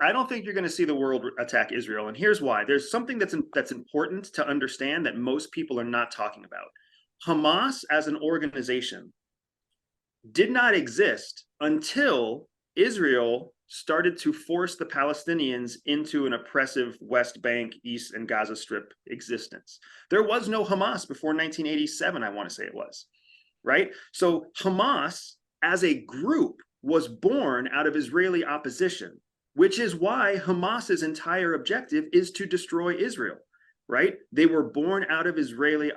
I don't think you're going to see the world attack Israel, and here's why. There's something that's important to understand that most people are not talking about. Hamas as an organization did not exist until Israel started to force the Palestinians into an oppressive West Bank, East, and Gaza Strip existence. There was no Hamas before 1987, I want to say it was, right? So Hamas as a group was born out of Israeli opposition, which is why Hamas's entire objective is to destroy Israel, right? They were born out of Israeli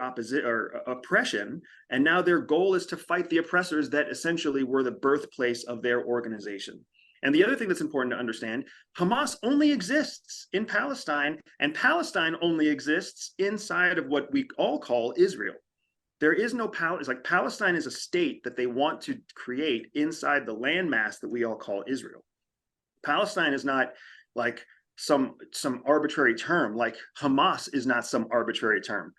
oppression, and now their goal is to fight the oppressors that essentially were the birthplace of their organization. And the other thing that's important to understand, Hamas only exists in Palestine, and Palestine only exists inside of what we all call Israel. There is no it's like Palestine is a state that they want to create inside the landmass that we all call Israel. Palestine is not like some arbitrary term, like Hamas is not some arbitrary term.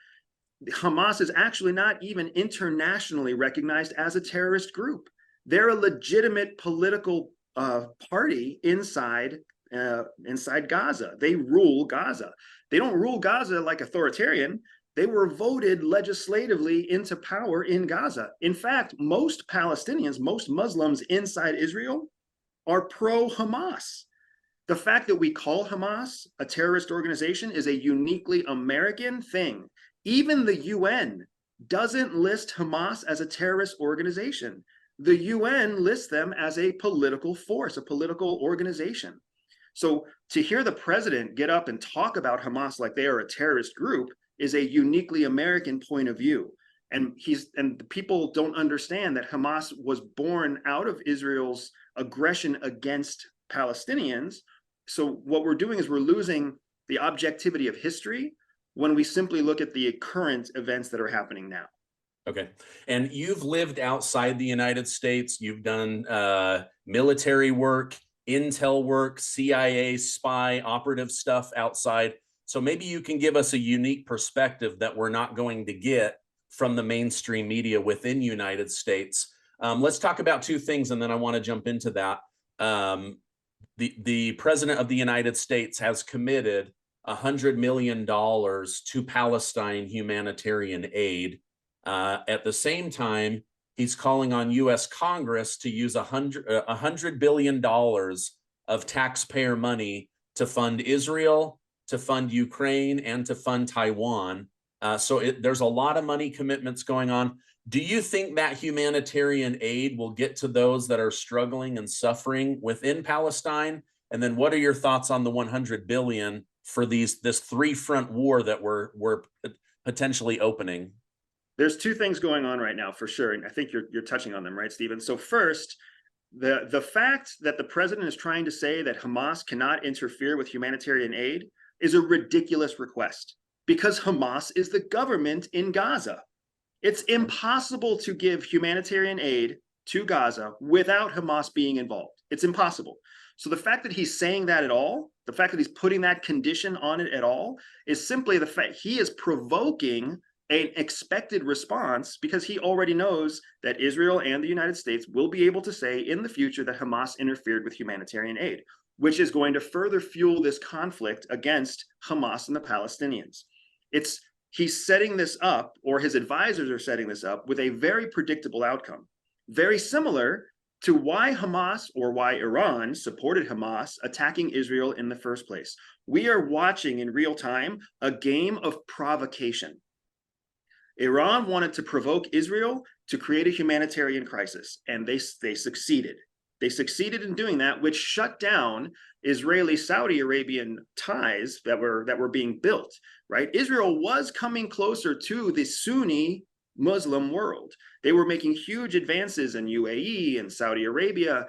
Hamas is actually not even internationally recognized as a terrorist group. They're a legitimate political party inside Gaza. They rule Gaza. They don't rule Gaza like authoritarian. They were voted legislatively into power in Gaza. In fact, most Palestinians, most Muslims inside Israel are pro-Hamas. The fact that we call Hamas a terrorist organization is a uniquely American thing. Even the UN doesn't list Hamas as a terrorist organization. The UN lists them as a political force, a political organization. So to hear the president get up and talk about Hamas like they are a terrorist group is a uniquely American point of view. And the people don't understand that Hamas was born out of Israel's aggression against Palestinians. So what we're doing is we're losing the objectivity of history when we simply look at the current events that are happening now. Okay. And you've lived outside the United States. You've done military work, intel work, CIA, spy, operative stuff outside. So maybe you can give us a unique perspective that we're not going to get from the mainstream media within the United States. Let's talk about two things, and then I want to jump into that. The President of the United States has committed $100 million to Palestine humanitarian aid. At the same time, he's calling on U.S. Congress to use $100 billion of taxpayer money to fund Israel, to fund Ukraine, and to fund Taiwan. So there's a lot of money commitments going on. Do you think that humanitarian aid will get to those that are struggling and suffering within Palestine? And then what are your thoughts on the $100 billion for this three-front war that we're potentially opening? There's two things going on right now for sure, and I think you're touching on them, right, Stephen? So first, the fact that the president is trying to say that Hamas cannot interfere with humanitarian aid is a ridiculous request, because Hamas is the government in Gaza. It's impossible to give humanitarian aid to Gaza without Hamas being involved. It's impossible. So the fact that he's saying that at all, the fact that he's putting that condition on it at all, is simply the fact he is provoking an expected response, because he already knows that Israel and the United States will be able to say in the future that Hamas interfered with humanitarian aid, which is going to further fuel this conflict against Hamas and the Palestinians. He's setting this up, or his advisors are setting this up, with a very predictable outcome, very similar to why Hamas, or why Iran supported Hamas attacking Israel in the first place. We are watching in real time a game of provocation. Iran wanted to provoke Israel to create a humanitarian crisis, and they succeeded. They succeeded in doing that, which shut down Israeli-Saudi Arabian ties that were being built, right? Israel was coming closer to the Sunni Muslim world. They were making huge advances in UAE and Saudi Arabia,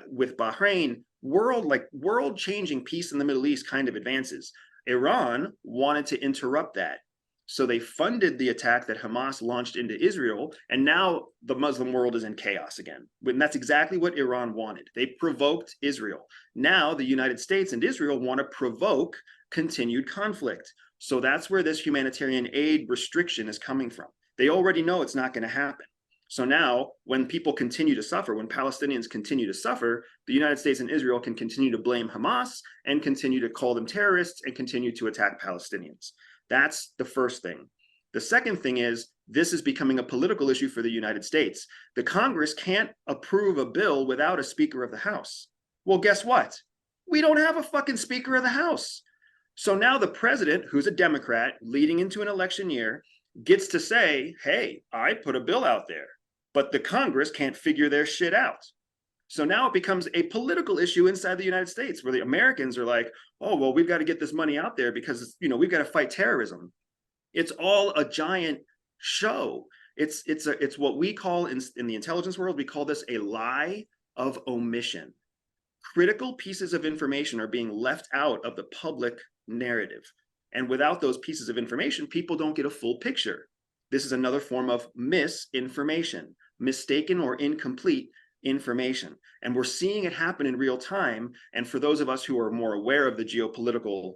with Bahrain, world-changing peace in the Middle East kind of advances. Iran wanted to interrupt that. So they funded the attack that Hamas launched into Israel, and now the Muslim world is in chaos again. And that's exactly what Iran wanted. They provoked Israel. Now the United States and Israel want to provoke continued conflict. So that's where this humanitarian aid restriction is coming from. They already know it's not going to happen. So now, when people continue to suffer, when Palestinians continue to suffer, the United States and Israel can continue to blame Hamas and continue to call them terrorists and continue to attack Palestinians. That's the first thing. The second thing is this is becoming a political issue for the United States. The Congress can't approve a bill without a Speaker of the House. Well, guess what? We don't have a fucking Speaker of the House. So now the president, who's a Democrat leading into an election year, gets to say, hey, I put a bill out there, but the Congress can't figure their shit out. So now it becomes a political issue inside the United States where the Americans are like, oh, well, we've got to get this money out there because, we've got to fight terrorism. It's all a giant show. It's what we call in the intelligence world, we call this a lie of omission. Critical pieces of information are being left out of the public narrative. And without those pieces of information, people don't get a full picture. This is another form of misinformation, mistaken or incomplete information. And we're seeing it happen in real time. And for those of us who are more aware of the geopolitical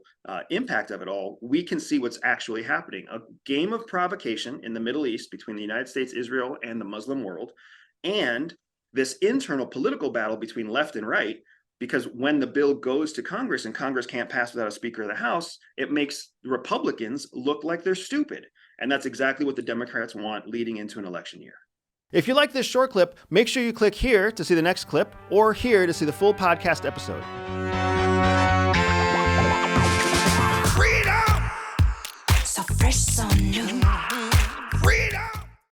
impact of it all, we can see what's actually happening. A game of provocation in the Middle East between the United States, Israel, and the Muslim world, and this internal political battle between left and right. Because when the bill goes to Congress and Congress can't pass without a Speaker of the House, it makes Republicans look like they're stupid. And that's exactly what the Democrats want leading into an election year. If you like this short clip, make sure you click here to see the next clip or here to see the full podcast episode.